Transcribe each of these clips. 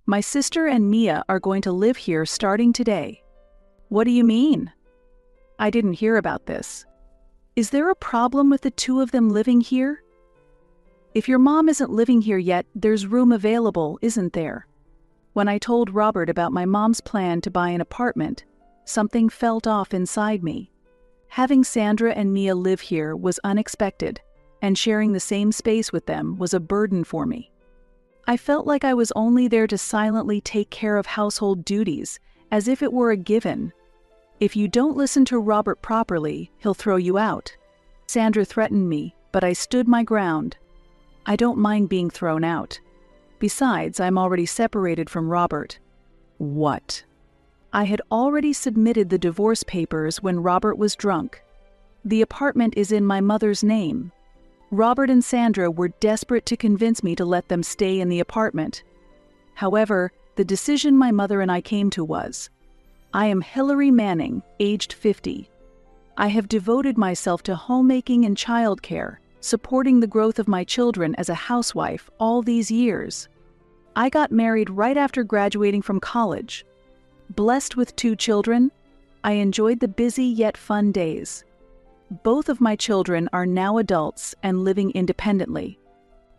My sister and Mia are going to live here starting today." "What do you mean?" "I didn't hear about this." "Is there a problem with the two of them living here?" "If your mom isn't living here yet, there's room available, isn't there?" When I told Robert about my mom's plan to buy an apartment, something felt off inside me. Having Sandra and Mia live here was unexpected, and sharing the same space with them was a burden for me. I felt like I was only there to silently take care of household duties, as if it were a given. "If you don't listen to Robert properly, he'll throw you out." Sandra threatened me, but I stood my ground. I don't mind being thrown out. Besides, I'm already separated from Robert. What? I had already submitted the divorce papers when Robert was drunk. The apartment is in my mother's name. Robert and Sandra were desperate to convince me to let them stay in the apartment. However, the decision my mother and I came to was, I am Hillary Manning, aged 50. I have devoted myself to homemaking and childcare, supporting the growth of my children as a housewife all these years. I got married right after graduating from college. Blessed with 2 children, I enjoyed the busy yet fun days. Both of my children are now adults and living independently.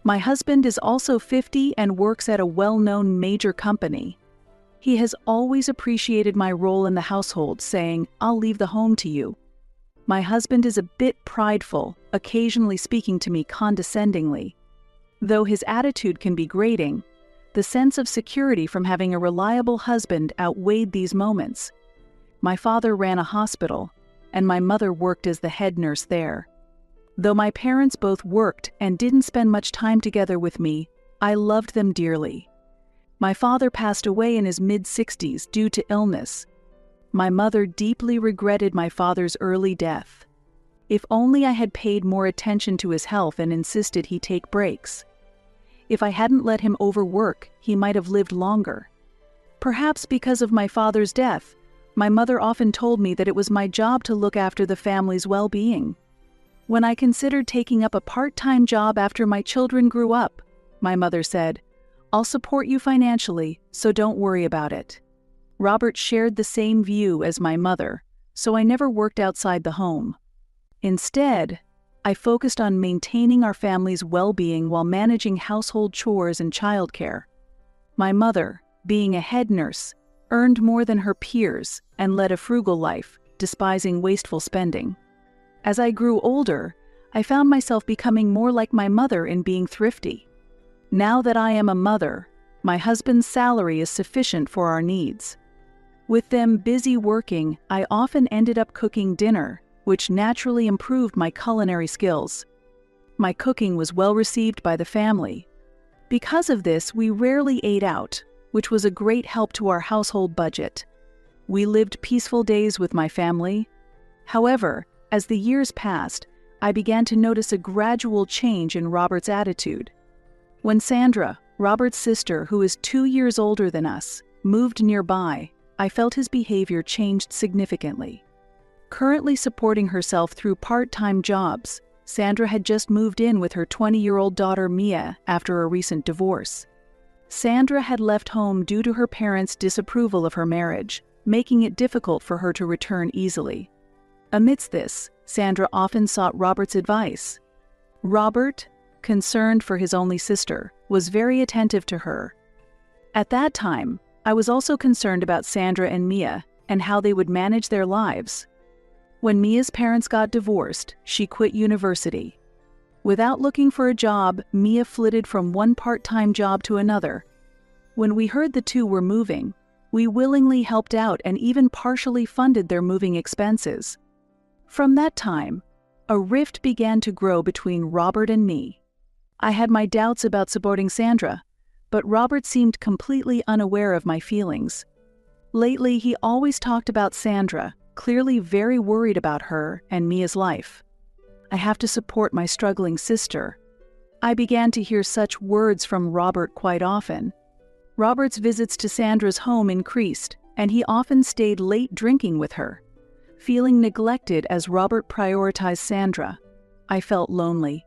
My husband is also 50 and works at a well-known major company. He has always appreciated my role in the household, saying, "I'll leave the home to you." My husband is a bit prideful, occasionally speaking to me condescendingly. Though his attitude can be grating, the sense of security from having a reliable husband outweighed these moments. My father ran a hospital, and my mother worked as the head nurse there. Though my parents both worked and didn't spend much time together with me, I loved them dearly. My father passed away in his mid-60s due to illness. My mother deeply regretted my father's early death. If only I had paid more attention to his health and insisted he take breaks. If I hadn't let him overwork, he might have lived longer. Perhaps because of my father's death, my mother often told me that it was my job to look after the family's well-being. When I considered taking up a part-time job after my children grew up, my mother said, "I'll support you financially, so don't worry about it." Robert shared the same view as my mother, so I never worked outside the home. Instead, I focused on maintaining our family's well-being while managing household chores and childcare. My mother, being a head nurse, earned more than her peers and led a frugal life, despising wasteful spending. As I grew older, I found myself becoming more like my mother in being thrifty. Now that I am a mother, my husband's salary is sufficient for our needs. With them busy working, I often ended up cooking dinner, which naturally improved my culinary skills. My cooking was well received by the family. Because of this, we rarely ate out, which was a great help to our household budget. We lived peaceful days with my family. However, as the years passed, I began to notice a gradual change in Robert's attitude. When Sandra, Robert's sister, who is 2 years older than us, moved nearby, I felt his behavior changed significantly. Currently supporting herself through part-time jobs, Sandra had just moved in with her 20-year-old daughter Mia after a recent divorce. Sandra had left home due to her parents' disapproval of her marriage, making it difficult for her to return easily. Amidst this, Sandra often sought Robert's advice. Robert, concerned for his only sister, was very attentive to her. At that time, I was also concerned about Sandra and Mia and how they would manage their lives. When Mia's parents got divorced, she quit university. Without looking for a job, Mia flitted from one part-time job to another. When we heard the two were moving, we willingly helped out and even partially funded their moving expenses. From that time, a rift began to grow between Robert and me. I had my doubts about supporting Sandra, but Robert seemed completely unaware of my feelings. Lately, he always talked about Sandra, clearly very worried about her and Mia's life. I have to support my struggling sister. I began to hear such words from Robert quite often. Robert's visits to Sandra's home increased, and he often stayed late drinking with her. Feeling neglected as Robert prioritized Sandra, I felt lonely.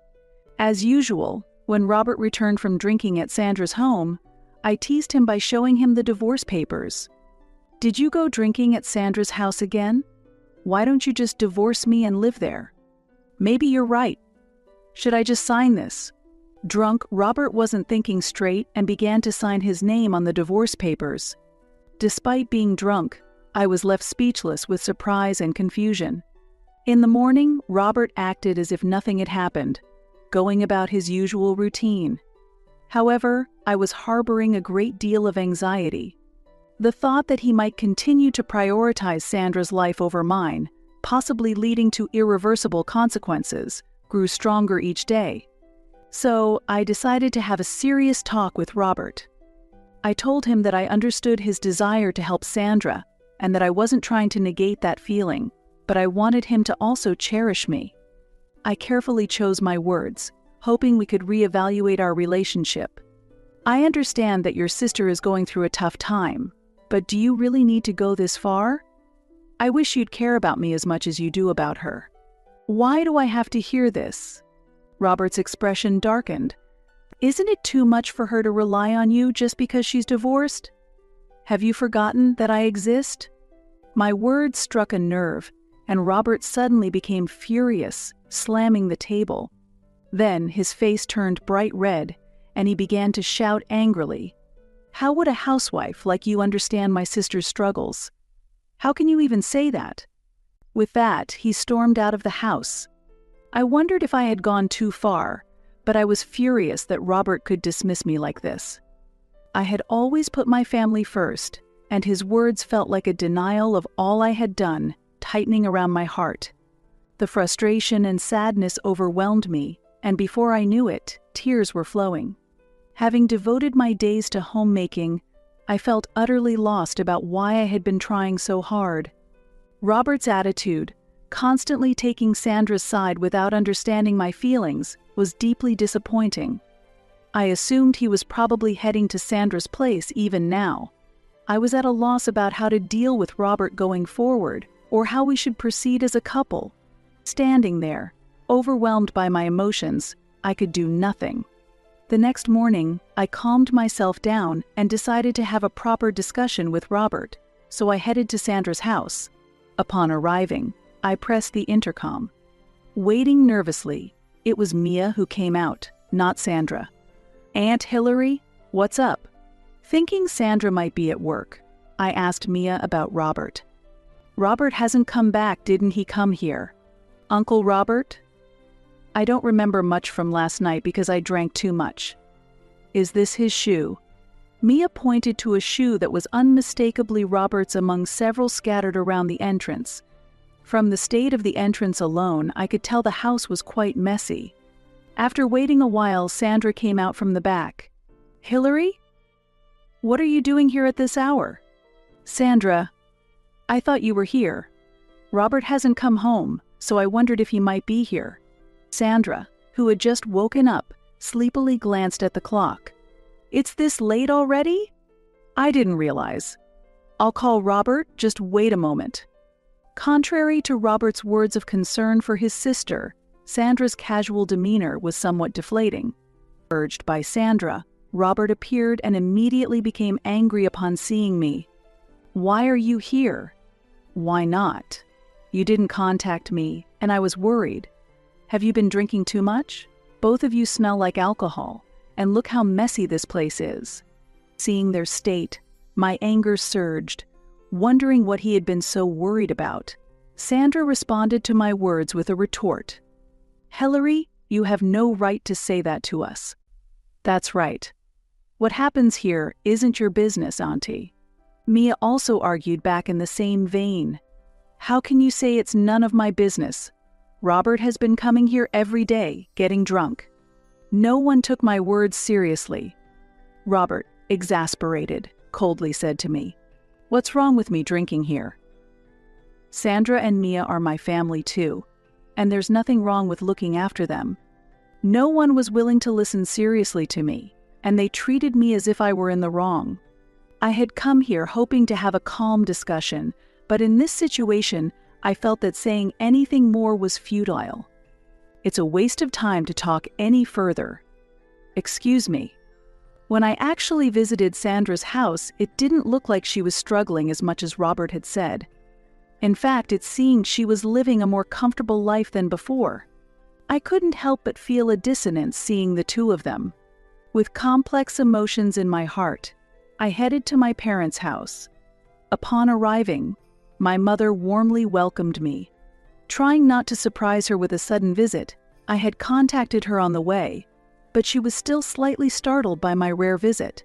As usual, when Robert returned from drinking at Sandra's home, I teased him by showing him the divorce papers. "Did you go drinking at Sandra's house again? Why don't you just divorce me and live there? Maybe you're right. Should I just sign this?" Drunk, Robert wasn't thinking straight and began to sign his name on the divorce papers. Despite being drunk, I was left speechless with surprise and confusion. In the morning, Robert acted as if nothing had happened, going about his usual routine. However, I was harboring a great deal of anxiety. The thought that he might continue to prioritize Sandra's life over mine, possibly leading to irreversible consequences, grew stronger each day. So, I decided to have a serious talk with Robert. I told him that I understood his desire to help Sandra and that I wasn't trying to negate that feeling, but I wanted him to also cherish me. I carefully chose my words, hoping we could reevaluate our relationship. "I understand that your sister is going through a tough time, but do you really need to go this far? I wish you'd care about me as much as you do about her." "Why do I have to hear this?" Robert's expression darkened. "Isn't it too much for her to rely on you just because she's divorced? Have you forgotten that I exist?" My words struck a nerve, and Robert suddenly became furious, slamming the table. Then his face turned bright red, and he began to shout angrily, "How would a housewife like you understand my sister's struggles? How can you even say that?" With that, he stormed out of the house. I wondered if I had gone too far, but I was furious that Robert could dismiss me like this. I had always put my family first, and his words felt like a denial of all I had done, tightening around my heart. The frustration and sadness overwhelmed me, and before I knew it, tears were flowing. Having devoted my days to homemaking, I felt utterly lost about why I had been trying so hard. Robert's attitude, constantly taking Sandra's side without understanding my feelings, was deeply disappointing. I assumed he was probably heading to Sandra's place even now. I was at a loss about how to deal with Robert going forward, or how we should proceed as a couple. Standing there, overwhelmed by my emotions, I could do nothing. The next morning, I calmed myself down and decided to have a proper discussion with Robert, so I headed to Sandra's house. Upon arriving, I pressed the intercom. Waiting nervously, it was Mia who came out, not Sandra. "Aunt Hillary, what's up?" Thinking Sandra might be at work, I asked Mia about Robert. "Robert hasn't come back, didn't he come here?" "Uncle Robert?" "I don't remember much from last night because I drank too much." "Is this his shoe?" Mia pointed to a shoe that was unmistakably Robert's among several scattered around the entrance. From the state of the entrance alone, I could tell the house was quite messy. After waiting a while, Sandra came out from the back. "Hillary? What are you doing here at this hour?" "Sandra, I thought you were here. Robert hasn't come home, so I wondered if he might be here." Sandra, who had just woken up, sleepily glanced at the clock. "It's this late already? I didn't realize. I'll call Robert, just wait a moment." Contrary to Robert's words of concern for his sister, Sandra's casual demeanor was somewhat deflating. Urged by Sandra, Robert appeared and immediately became angry upon seeing me. "Why are you here?" "Why not? You didn't contact me, and I was worried. Have you been drinking too much? Both of you smell like alcohol, and look how messy this place is." Seeing their state, my anger surged. Wondering what he had been so worried about, Sandra responded to my words with a retort. "Hillary, you have no right to say that to us." "That's right. What happens here isn't your business, Auntie." Mia also argued back in the same vein. "How can you say it's none of my business? Robert has been coming here every day, getting drunk." No one took my words seriously. Robert, exasperated, coldly said to me, "What's wrong with me drinking here? Sandra and Mia are my family too, and there's nothing wrong with looking after them." No one was willing to listen seriously to me, and they treated me as if I were in the wrong. I had come here hoping to have a calm discussion, but in this situation, I felt that saying anything more was futile. "It's a waste of time to talk any further." "Excuse me." When I actually visited Sandra's house, it didn't look like she was struggling as much as Robert had said. In fact, it seemed she was living a more comfortable life than before. I couldn't help but feel a dissonance seeing the two of them. With complex emotions in my heart, I headed to my parents' house. Upon arriving, my mother warmly welcomed me. Trying not to surprise her with a sudden visit, I had contacted her on the way, but she was still slightly startled by my rare visit.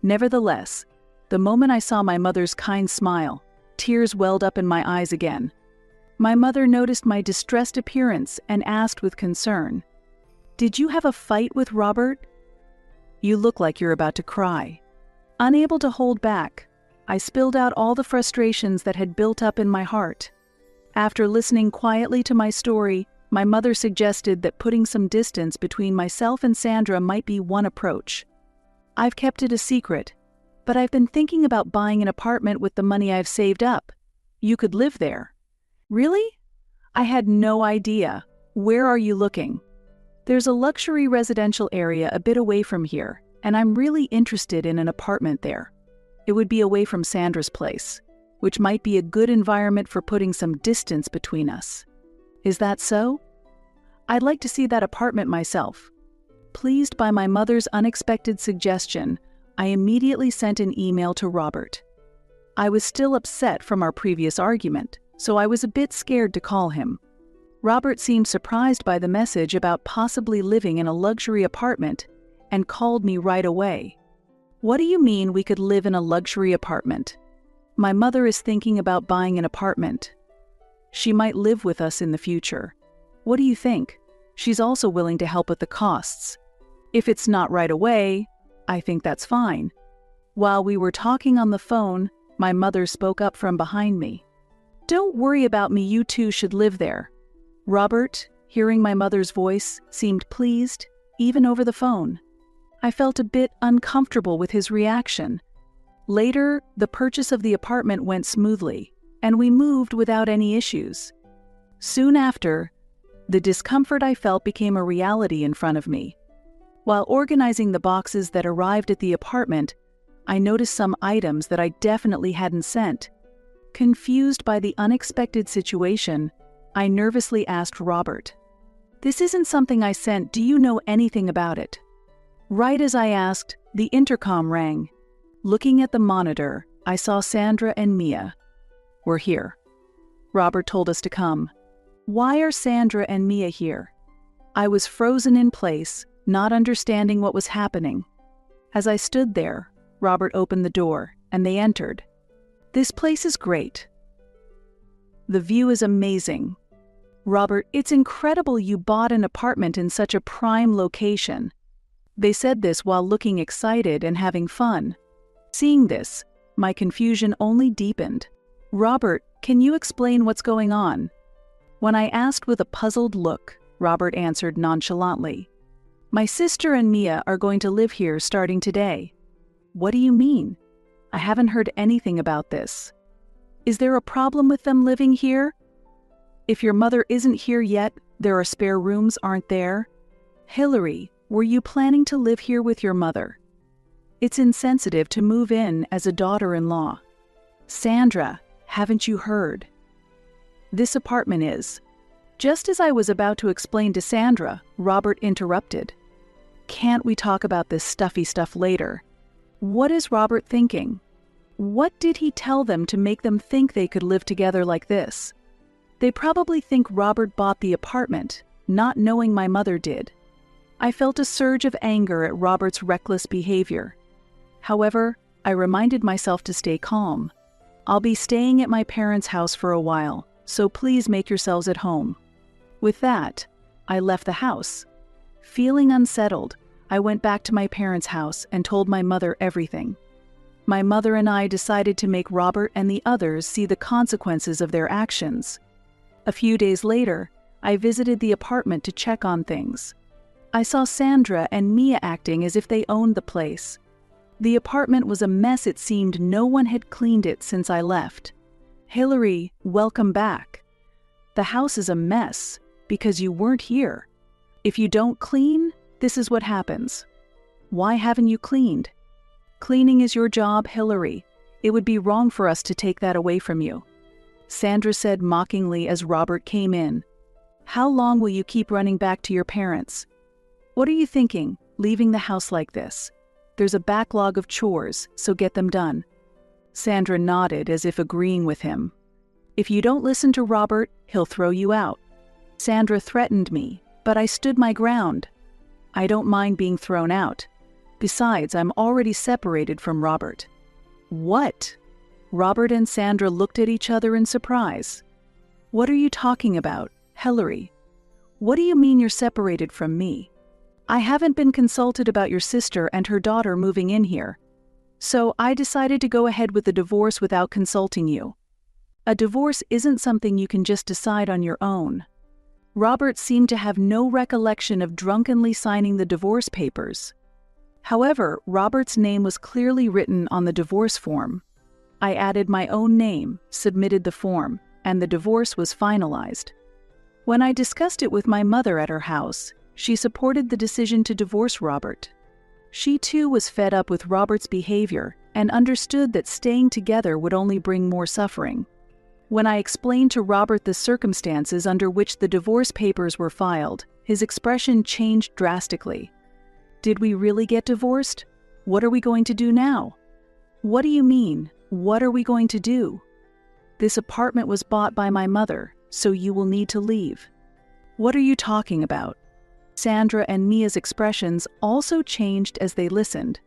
Nevertheless, the moment I saw my mother's kind smile, tears welled up in my eyes again. My mother noticed my distressed appearance and asked with concern, "Did you have a fight with Robert? You look like you're about to cry." Unable to hold back, I spilled out all the frustrations that had built up in my heart. After listening quietly to my story, my mother suggested that putting some distance between myself and Sandra might be one approach. "I've kept it a secret, but I've been thinking about buying an apartment with the money I've saved up. You could live there." "Really? I had no idea. Where are you looking?" "There's a luxury residential area a bit away from here, and I'm really interested in an apartment there. It would be away from Sandra's place, which might be a good environment for putting some distance between us." "Is that so? I'd like to see that apartment myself." Pleased by my mother's unexpected suggestion, I immediately sent an email to Robert. I was still upset from our previous argument, so I was a bit scared to call him. Robert seemed surprised by the message about possibly living in a luxury apartment and called me right away. "What do you mean we could live in a luxury apartment? My mother is thinking about buying an apartment. She might live with us in the future. What do you think? She's also willing to help with the costs. If it's not right away, I think that's fine." While we were talking on the phone, my mother spoke up from behind me. "Don't worry about me, you two should live there." Robert, hearing my mother's voice, seemed pleased, even over the phone. I felt a bit uncomfortable with his reaction. Later, the purchase of the apartment went smoothly, and we moved without any issues. Soon after, the discomfort I felt became a reality in front of me. While organizing the boxes that arrived at the apartment, I noticed some items that I definitely hadn't sent. Confused by the unexpected situation, I nervously asked Robert, "This isn't something I sent. Do you know anything about it?" Right as I asked, the intercom rang. Looking at the monitor, I saw Sandra and Mia. "We're here. Robert told us to come." "Why are Sandra and Mia here?" I was frozen in place, not understanding what was happening. As I stood there, Robert opened the door, and they entered. "This place is great. The view is amazing. Robert, it's incredible you bought an apartment in such a prime location." They said this while looking excited and having fun. Seeing this, my confusion only deepened. "Robert, can you explain what's going on?" When I asked with a puzzled look, Robert answered nonchalantly, "My sister and Mia are going to live here starting today." "What do you mean? I haven't heard anything about this. Is there a problem with them living here? If your mother isn't here yet, there are spare rooms, aren't there? Hillary, were you planning to live here with your mother? It's insensitive to move in as a daughter-in-law. Sandra, haven't you heard? This apartment is." Just as I was about to explain to Sandra, Robert interrupted. "Can't we talk about this stuffy stuff later? What is Robert thinking? What did he tell them to make them think they could live together like this? They probably think Robert bought the apartment, not knowing my mother did." I felt a surge of anger at Robert's reckless behavior. However, I reminded myself to stay calm. "I'll be staying at my parents' house for a while, so please make yourselves at home." With that, I left the house. Feeling unsettled, I went back to my parents' house and told my mother everything. My mother and I decided to make Robert and the others see the consequences of their actions. A few days later, I visited the apartment to check on things. I saw Sandra and Mia acting as if they owned the place. The apartment was a mess. It seemed no one had cleaned it since I left. "Hillary, welcome back. The house is a mess because you weren't here. If you don't clean, this is what happens." Why haven't you cleaned? Cleaning is your job, Hillary. It would be wrong for us to take that away from you. Sandra said mockingly as Robert came in. How long will you keep running back to your parents? What are you thinking, leaving the house like this? There's a backlog of chores, so get them done. Sandra nodded as if agreeing with him. If you don't listen to Robert, he'll throw you out. Sandra threatened me, but I stood my ground. I don't mind being thrown out. Besides, I'm already separated from Robert. What? Robert and Sandra looked at each other in surprise. What are you talking about, Hillary? What do you mean you're separated from me? I haven't been consulted about your sister and her daughter moving in here. So I decided to go ahead with the divorce without consulting you. A divorce isn't something you can just decide on your own. Robert seemed to have no recollection of drunkenly signing the divorce papers. However, Robert's name was clearly written on the divorce form. I added my own name, submitted the form, and the divorce was finalized. When I discussed it with my mother at her house, she supported the decision to divorce Robert. She too was fed up with Robert's behavior and understood that staying together would only bring more suffering. When I explained to Robert the circumstances under which the divorce papers were filed, his expression changed drastically. Did we really get divorced? What are we going to do now? What do you mean? What are we going to do? This apartment was bought by my mother, so you will need to leave. What are you talking about? Sandra and Mia's expressions also changed as they listened.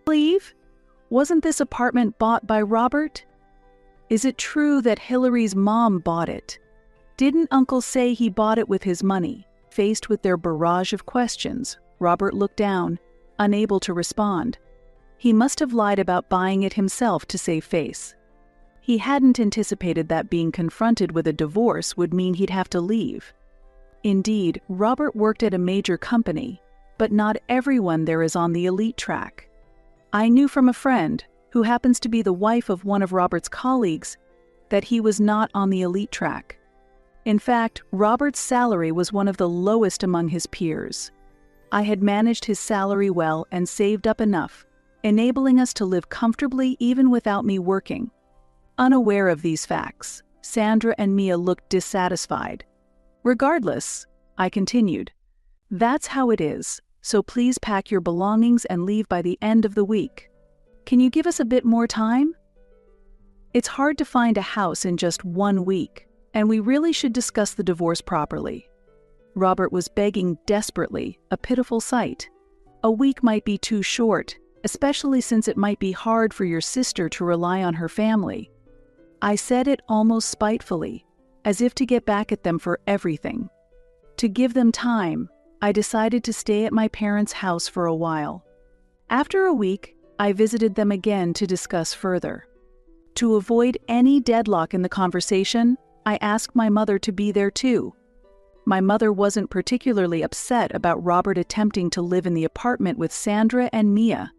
Leave? Wasn't this apartment bought by Robert? Is it true that Hillary's mom bought it? Didn't Uncle say he bought it with his money? Faced with their barrage of questions, Robert looked down, unable to respond. He must have lied about buying it himself to save face. He hadn't anticipated that being confronted with a divorce would mean he'd have to leave. Indeed, Robert worked at a major company, but not everyone there is on the elite track. I knew from a friend, who happens to be the wife of one of Robert's colleagues, that he was not on the elite track. In fact, Robert's salary was one of the lowest among his peers. I had managed his salary well and saved up enough, enabling us to live comfortably even without me working. Unaware of these facts, Sandra and Mia looked dissatisfied. Regardless, I continued, that's how it is, so please pack your belongings and leave by the end of the week. Can you give us a bit more time? It's hard to find a house in just 1 week, and we really should discuss the divorce properly. Robert was begging desperately, a pitiful sight. A week might be too short, especially since it might be hard for your sister to rely on her family. I said it almost spitefully, as if to get back at them for everything. To give them time, I decided to stay at my parents' house for a while. After a week, I visited them again to discuss further. To avoid any deadlock in the conversation, I asked my mother to be there too. My mother wasn't particularly upset about Robert attempting to live in the apartment with Sandra and Mia.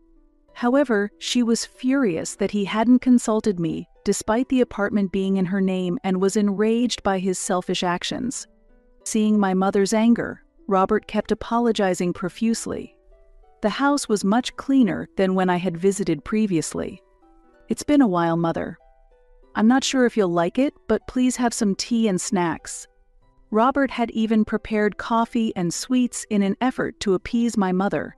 However, she was furious that he hadn't consulted me despite the apartment being in her name and was enraged by his selfish actions. Seeing my mother's anger, Robert kept apologizing profusely. The house was much cleaner than when I had visited previously. It's been a while, Mother. I'm not sure if you'll like it, but please have some tea and snacks. Robert had even prepared coffee and sweets in an effort to appease my mother.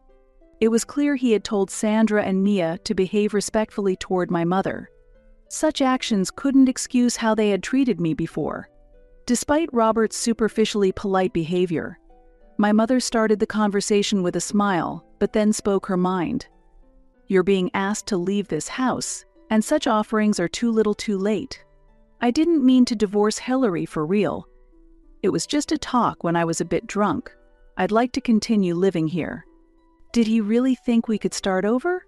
It was clear he had told Sandra and Mia to behave respectfully toward my mother. Such actions couldn't excuse how they had treated me before. Despite Robert's superficially polite behavior, my mother started the conversation with a smile, but then spoke her mind. You're being asked to leave this house, and such offerings are too little too late. I didn't mean to divorce Hillary for real. It was just a talk when I was a bit drunk. I'd like to continue living here. Did he really think we could start over?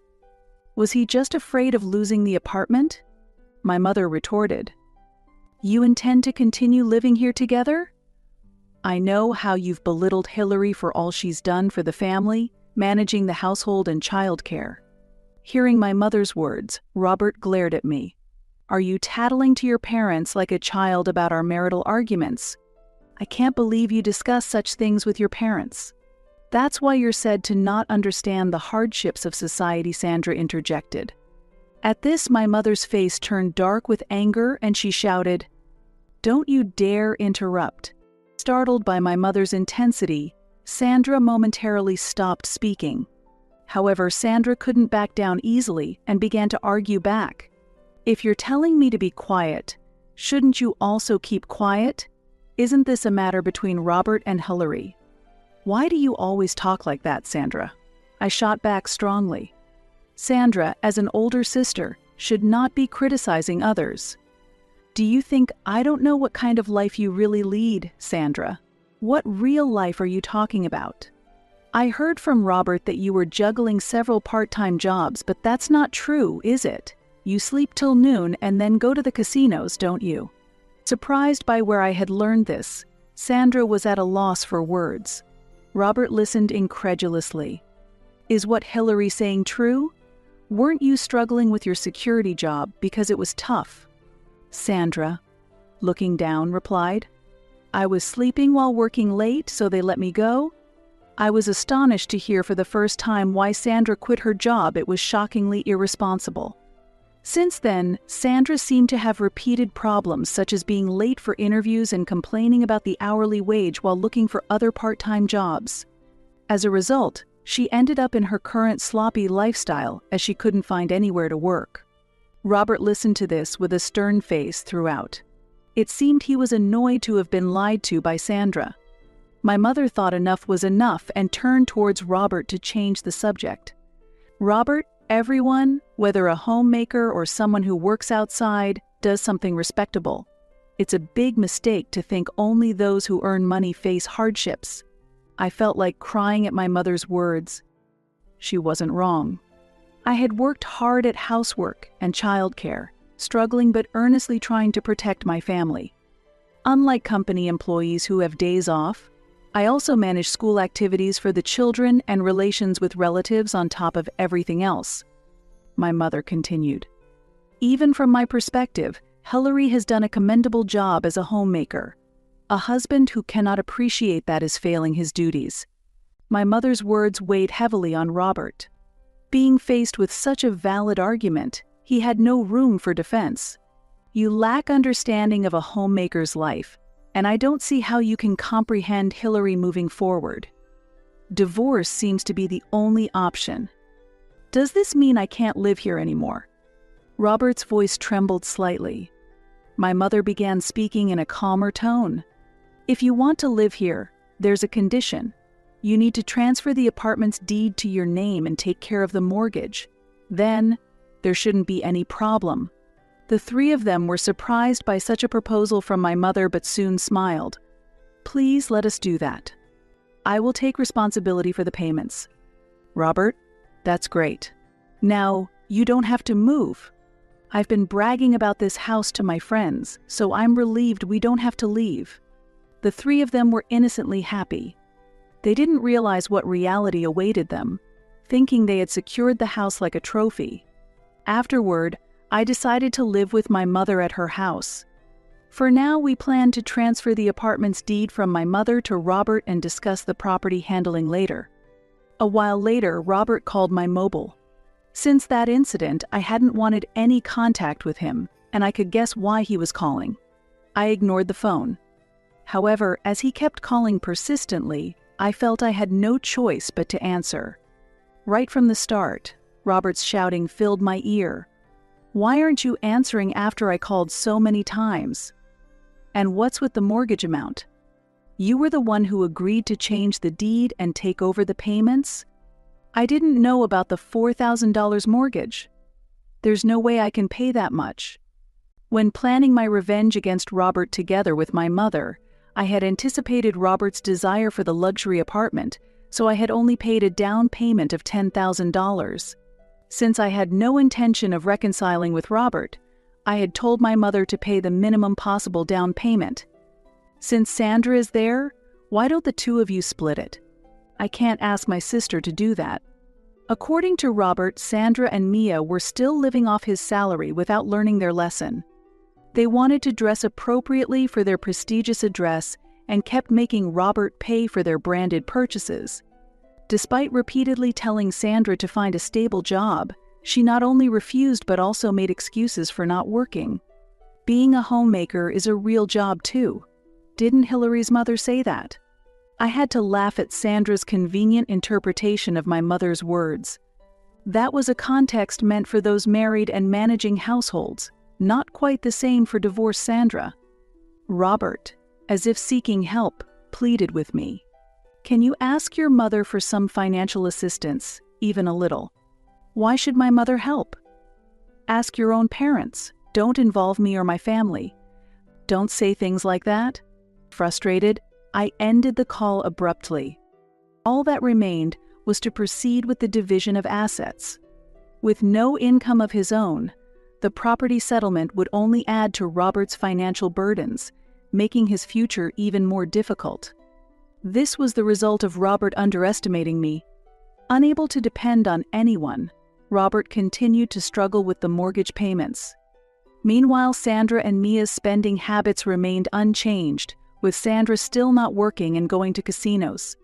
Was he just afraid of losing the apartment? My mother retorted. You intend to continue living here together? I know how you've belittled Hillary for all she's done for the family, managing the household and childcare. Hearing my mother's words, Robert glared at me. Are you tattling to your parents like a child about our marital arguments? I can't believe you discuss such things with your parents. That's why you're said to not understand the hardships of society, Sandra interjected. At this, my mother's face turned dark with anger and she shouted, "Don't you dare interrupt." Startled by my mother's intensity, Sandra momentarily stopped speaking. However, Sandra couldn't back down easily and began to argue back. "If you're telling me to be quiet, shouldn't you also keep quiet? Isn't this a matter between Robert and Hillary?" "Why do you always talk like that, Sandra?" I shot back strongly. Sandra, as an older sister, should not be criticizing others. "Do you think I don't know what kind of life you really lead, Sandra? What real life are you talking about? I heard from Robert that you were juggling several part-time jobs, but that's not true, is it? You sleep till noon and then go to the casinos, don't you?" Surprised by where I had learned this, Sandra was at a loss for words. Robert listened incredulously. "Is what Hillary's saying true? Weren't you struggling with your security job because it was tough?" Sandra, looking down, replied, "I was sleeping while working late, so they let me go." I was astonished to hear for the first time why Sandra quit her job. It was shockingly irresponsible. Since then, Sandra seemed to have repeated problems such as being late for interviews and complaining about the hourly wage while looking for other part-time jobs. As a result, she ended up in her current sloppy lifestyle as she couldn't find anywhere to work. Robert listened to this with a stern face throughout. It seemed he was annoyed to have been lied to by Sandra. My mother thought enough was enough and turned towards Robert to change the subject. "Robert, everyone, whether a homemaker or someone who works outside, does something respectable. It's a big mistake to think only those who earn money face hardships." I felt like crying at my mother's words. She wasn't wrong. I had worked hard at housework and childcare, struggling but earnestly trying to protect my family. Unlike company employees who have days off, I also manage school activities for the children and relations with relatives on top of everything else. My mother continued. "Even from my perspective, Hillary has done a commendable job as a homemaker. A husband who cannot appreciate that is failing his duties." My mother's words weighed heavily on Robert. Being faced with such a valid argument, he had no room for defense. "You lack understanding of a homemaker's life, and I don't see how you can comprehend Hillary moving forward. Divorce seems to be the only option. Does this mean I can't live here anymore?" Robert's voice trembled slightly. My mother began speaking in a calmer tone. "If you want to live here, there's a condition. You need to transfer the apartment's deed to your name and take care of the mortgage. Then, there shouldn't be any problem." The three of them were surprised by such a proposal from my mother but soon smiled. "Please let us do that. I will take responsibility for the payments." "Robert, that's great. Now, you don't have to move. I've been bragging about this house to my friends, so I'm relieved we don't have to leave." The three of them were innocently happy. They didn't realize what reality awaited them, thinking they had secured the house like a trophy. Afterward, I decided to live with my mother at her house. For now, we plan to transfer the apartment's deed from my mother to Robert and discuss the property handling later. A while later, Robert called my mobile. Since that incident, I hadn't wanted any contact with him, and I could guess why he was calling. I ignored the phone. However, as he kept calling persistently, I felt I had no choice but to answer. Right from the start, Robert's shouting filled my ear. "Why aren't you answering after I called so many times? And what's with the mortgage amount? You were the one who agreed to change the deed and take over the payments? I didn't know about the $4,000 mortgage. There's no way I can pay that much." When planning my revenge against Robert together with my mother, I had anticipated Robert's desire for the luxury apartment, so I had only paid a down payment of $10,000. Since I had no intention of reconciling with Robert, I had told my mother to pay the minimum possible down payment. "Since Sandra is there, why don't the two of you split it? I can't ask my sister to do that." According to Robert, Sandra and Mia were still living off his salary without learning their lesson. They wanted to dress appropriately for their prestigious address and kept making Robert pay for their branded purchases. Despite repeatedly telling Sandra to find a stable job, she not only refused but also made excuses for not working. Being a homemaker is a real job too. Didn't Hillary's mother say that? I had to laugh at Sandra's convenient interpretation of my mother's words. That was a context meant for those married and managing households, not quite the same for divorced Sandra. Robert, as if seeking help, pleaded with me. Can you ask your mother for some financial assistance, even a little? Why should my mother help? Ask your own parents. Don't involve me or my family. Don't say things like that. Frustrated, I ended the call abruptly. All that remained was to proceed with the division of assets. With no income of his own, the property settlement would only add to Robert's financial burdens, making his future even more difficult. This was the result of Robert underestimating me. Unable to depend on anyone, Robert continued to struggle with the mortgage payments. Meanwhile, Sandra and Mia's spending habits remained unchanged, with Sandra still not working and going to casinos.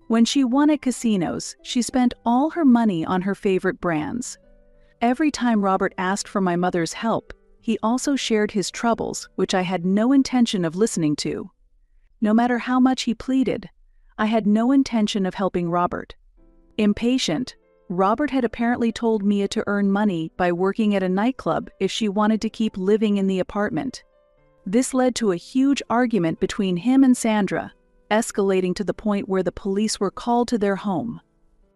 When she won at casinos, she spent all her money on her favorite brands. Every time Robert asked for my mother's help, he also shared his troubles, which I had no intention of listening to. No matter how much he pleaded, I had no intention of helping Robert. Impatient, Robert had apparently told Mia to earn money by working at a nightclub if she wanted to keep living in the apartment. This led to a huge argument between him and Sandra, escalating to the point where the police were called to their home.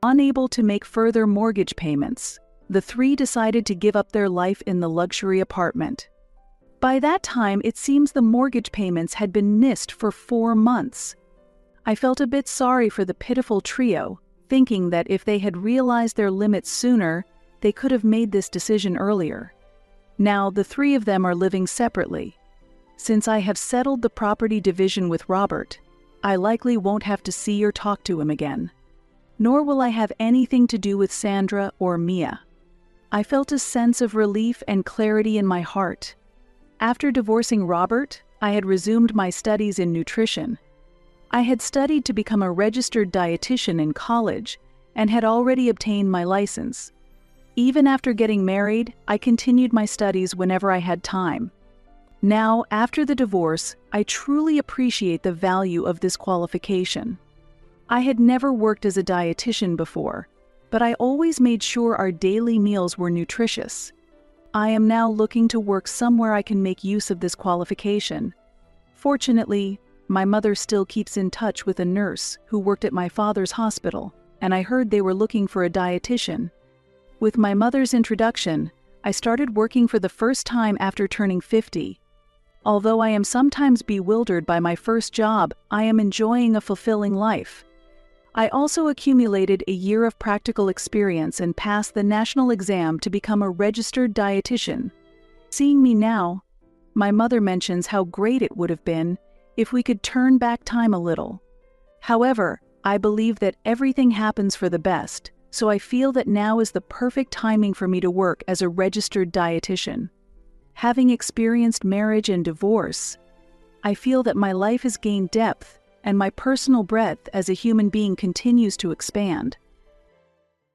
Unable to make further mortgage payments, the three decided to give up their life in the luxury apartment. By that time, it seems the mortgage payments had been missed for 4 months. I felt a bit sorry for the pitiful trio, thinking that if they had realized their limits sooner, they could have made this decision earlier. Now, the three of them are living separately. Since I have settled the property division with Robert, I likely won't have to see or talk to him again. Nor will I have anything to do with Sandra or Mia. I felt a sense of relief and clarity in my heart. After divorcing Robert, I had resumed my studies in nutrition. I had studied to become a registered dietitian in college and had already obtained my license. Even after getting married, I continued my studies whenever I had time. Now, after the divorce, I truly appreciate the value of this qualification. I had never worked as a dietitian before, but I always made sure our daily meals were nutritious. I am now looking to work somewhere I can make use of this qualification. Fortunately, my mother still keeps in touch with a nurse who worked at my father's hospital, and I heard they were looking for a dietitian. With my mother's introduction, I started working for the first time after turning 50. Although I am sometimes bewildered by my first job, I am enjoying a fulfilling life. I also accumulated a year of practical experience and passed the national exam to become a registered dietitian. Seeing me now, my mother mentions how great it would have been if we could turn back time a little. However, I believe that everything happens for the best, so I feel that now is the perfect timing for me to work as a registered dietitian. Having experienced marriage and divorce, I feel that my life has gained depth and my personal breadth as a human being continues to expand.